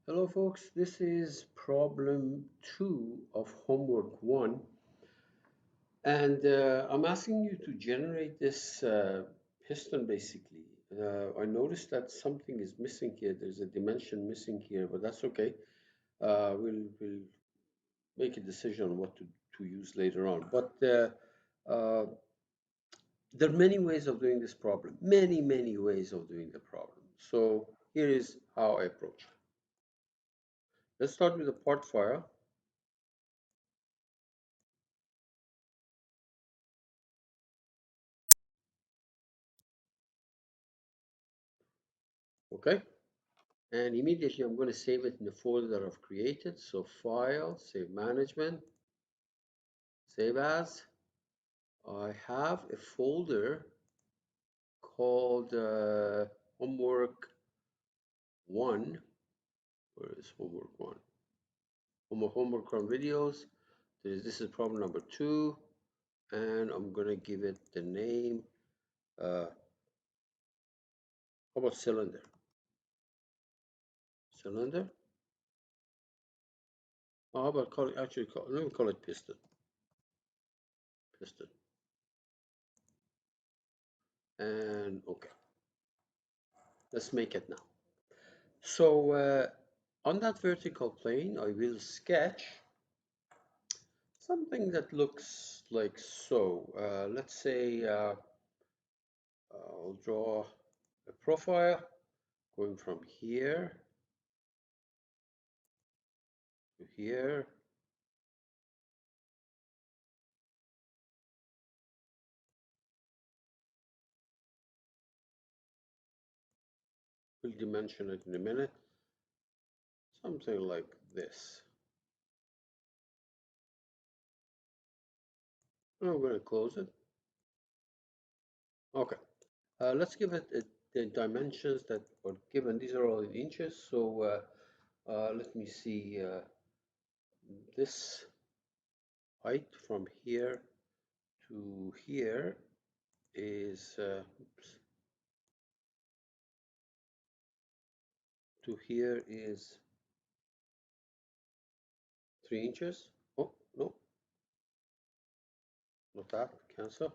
Hello folks, this is problem 2 of homework 1 and I'm asking you to generate this piston basically. I noticed that something is missing here. There's a dimension missing here, but that's okay. We'll make a decision on what to use later on. But uh, there are many ways of doing this problem. Many ways of doing the problem. So here is how I approach it. Let's start with the part file. Okay. And immediately I'm going to save it in the folder that I've created. So File, Save Management, Save As. I have a folder called Homework 1. Where is Homework 1? Homework on videos. This is problem number 2. And I'm going to give it the name. How about cylinder? Cylinder? Oh, how about let me call it piston. Piston. And okay, let's make it now. So on that vertical plane, I will sketch something that looks like so. Let's say I'll draw a profile going from here to here. We'll dimension it in a minute. Something like this. I'm going to close it. Okay. Let's give it the dimensions that are given. These are all in inches. So let me see this height from here to here is oops, to here is 3 inches. Oh no, not that. Cancel.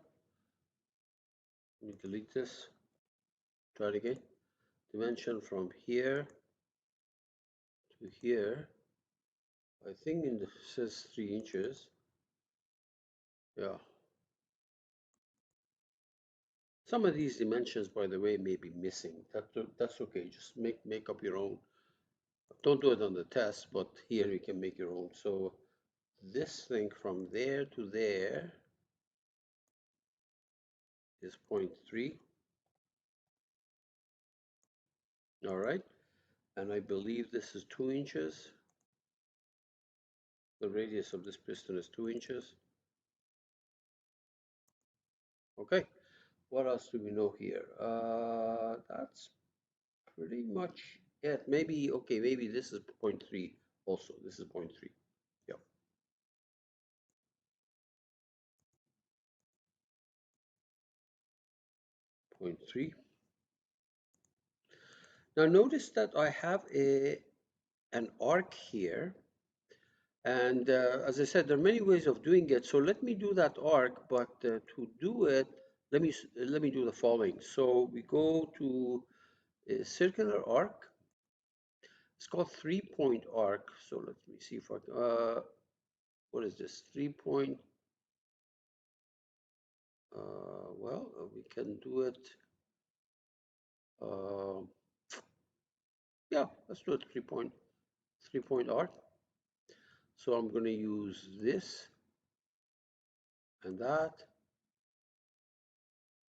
Let me delete this. Try it again. Dimension from here to here. I think it says 3 inches. Yeah. Some of these dimensions, by the way, may be missing. That's okay. Just make up your own. Don't do it on the test, but here you can make your own. So this thing from there to there is 0.3. All right. And I believe this is 2 inches. The radius of this piston is 2 inches. Okay. What else do we know here? That's pretty much it. Maybe, okay, maybe this is 0.3 also. This is 0.3. Yeah. 0.3. Now notice that I have an arc here. And as I said, there are many ways of doing it. So let me do that arc, but to do it, let me do the following. So we go to a circular arc. It's called 3-point arc. So let me see if I can, what is this? 3-point, well, we can do it. Uh, yeah, let's do it 3-point arc. So I'm going to use this and that,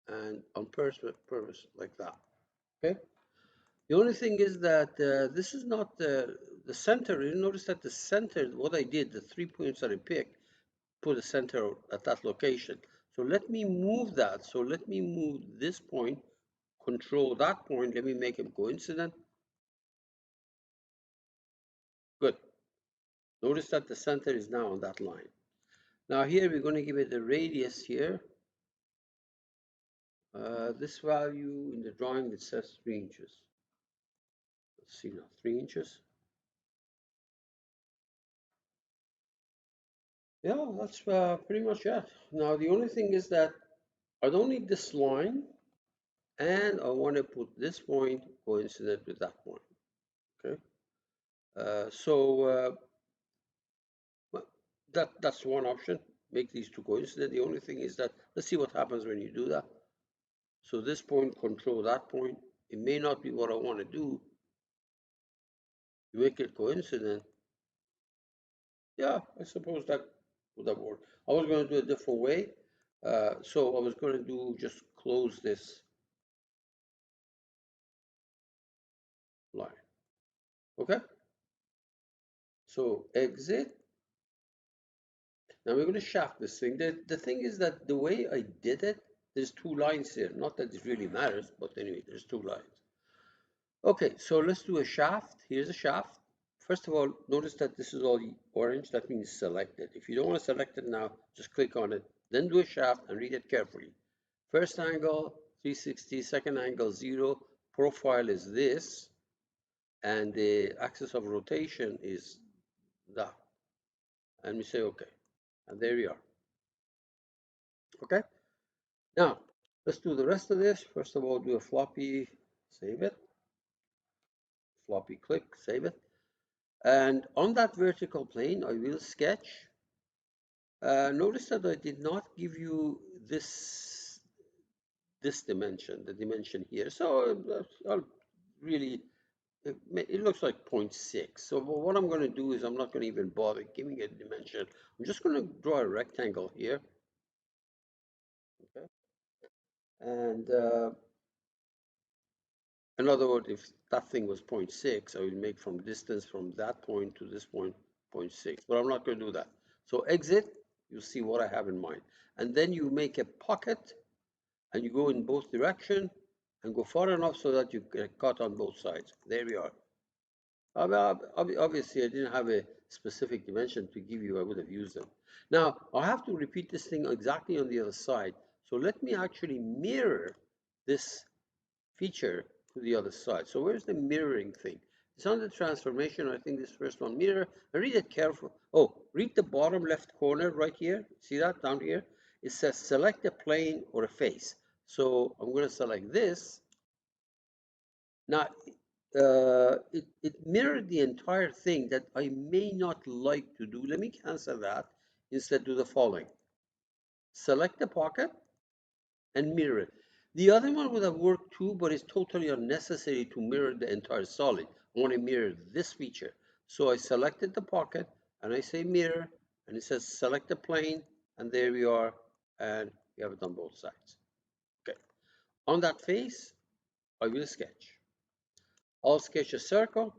and on purpose like that. Okay. The only thing is that this is not the center. You notice that the center, what I did, the 3 points that I picked, put a center at that location. So let me move that. So let me move this point, control that point. Let me make them coincident. Good. Notice that the center is now on that line. Now here we're going to give it a radius here. This value in the drawing, it says 3 inches. Let's see now, 3 inches. Yeah, that's pretty much it. Now, the only thing is that I don't need this line, and I want to put this point coincident with that point. Okay. So well, that's one option. Make these two coincident. The only thing is that let's see what happens when you do that. So this point control that point. It may not be what I want to do. You make it coincident. Yeah, I suppose that would have worked. I was going to do it a different way. So I was going to do just close this line. Okay. So exit. Now we're going to shaft this thing. The thing is that the way I did it, there's two lines here. Not that it really matters, but anyway, there's two lines. Okay, so let's do a shaft. Here's a shaft. First of all, notice that this is all orange. That means selected. If you don't want to select it now, just click on it. Then do a shaft and read it carefully. First angle, 360. Second angle, 0. Profile is this. And the axis of rotation is that. And we say OK. And there we are. Okay? Now, let's do the rest of this. First of all, do a floppy, save it. Floppy click, save it. And on that vertical plane, I will sketch. Notice that I did not give you this dimension, the dimension here. So I'll really, it looks like 0.6. So what I'm going to do is I'm not going to even bother giving it a dimension. I'm just going to draw a rectangle here. Okay. And in other words, if that thing was 0.6, I would make from distance from that point to this point 0.6, but I'm not going to do that. So exit, you see what I have in mind. And then you make a pocket and you go in both directions and go far enough so that you get cut on both sides. There we are. Obviously, I didn't have a specific dimension to give you. I would have used them. Now, I have to repeat this thing exactly on the other side. So let me actually mirror this feature to the other side. So where's the mirroring thing? It's on the transformation. I think this first one, mirror. And read it careful. Oh, read the bottom left corner right here. See that down here? It says select a plane or a face. So I'm going to select this. Now, it mirrored the entire thing that I may not like to do. Let me cancel that. Instead, do the following. Select the pocket and mirror it. The other one would have worked too, but it's totally unnecessary to mirror the entire solid. I want to mirror this feature. So I selected the pocket and I say mirror, and it says select the plane, and there we are, and we have it on both sides. Okay. On that face, I will sketch. I'll sketch a circle.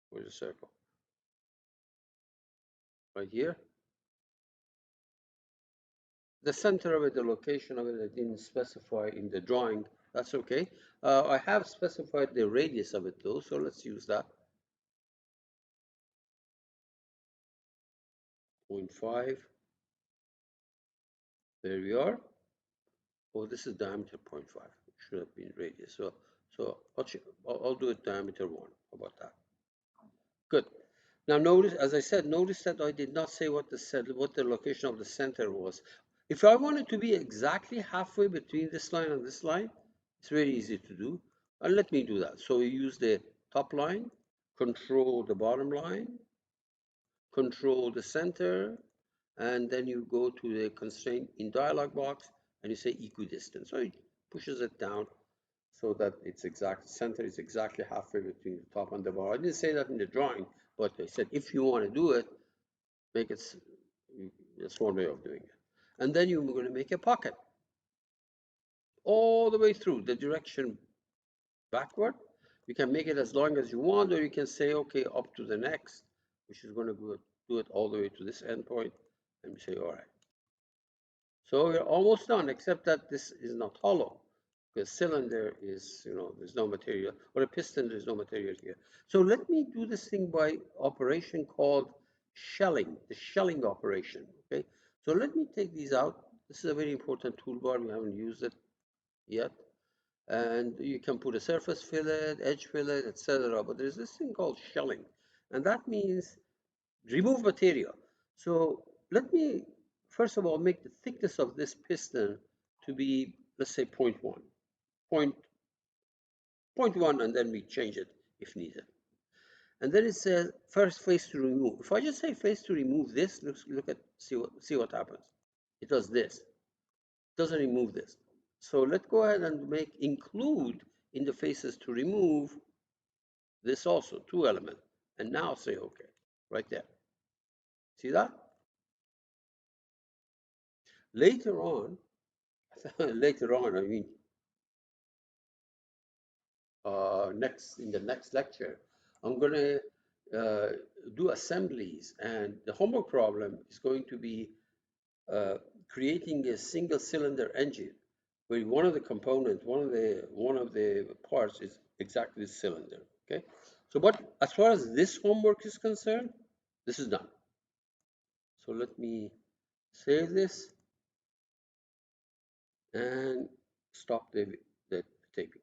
Where's the circle? Right here. The center of it, the location of it, I didn't specify in the drawing. That's okay. I have specified the radius of it though, so let's use that. 0.5. There we are. Oh, this is diameter 0.5. It should have been radius. So I'll do it diameter 1. How about that? Good. Now notice, as I said, notice that I did not say what the location of the center was. If I wanted to be exactly halfway between this line and this line, it's very easy to do. And let me do that. So we use the top line, control the bottom line, control the center, and then you go to the constraint in dialog box and you say equidistant. So it pushes it down so that it's exact center is exactly halfway between the top and the bottom. I didn't say that in the drawing, but I said if you want to do it, make it. That's one way of doing it. And then you're going to make a pocket all the way through the direction backward. You can make it as long as you want, or you can say okay up to the next, which is going to do it all the way to this endpoint, and we say all right. So we're almost done, except that this is not hollow. The cylinder is, there's no material, or a piston, there's no material here. So let me do this thing by operation called shelling, the shelling operation, okay? So let me take these out. This is a very important toolbar. We haven't used it yet. And you can put a surface fillet, edge fillet, etc. But there's this thing called shelling. And that means remove material. So let me, first of all, make the thickness of this piston to be, let's say, point, point one, and then we change it if needed. And then it says first face to remove. If I just say face to remove this, look at, see what happens. It does this. It doesn't remove this. So let's go ahead and make include in the faces to remove this also, two elements. And now say OK, right there. See that? Later on, later on, I mean, next in the next lecture, I'm going to do assemblies, and the homework problem is going to be uh, creating a single cylinder engine where one of the components, one of the parts is exactly the cylinder. Okay, so but as far as this homework is concerned, this is done. So let me save this and stop the taping.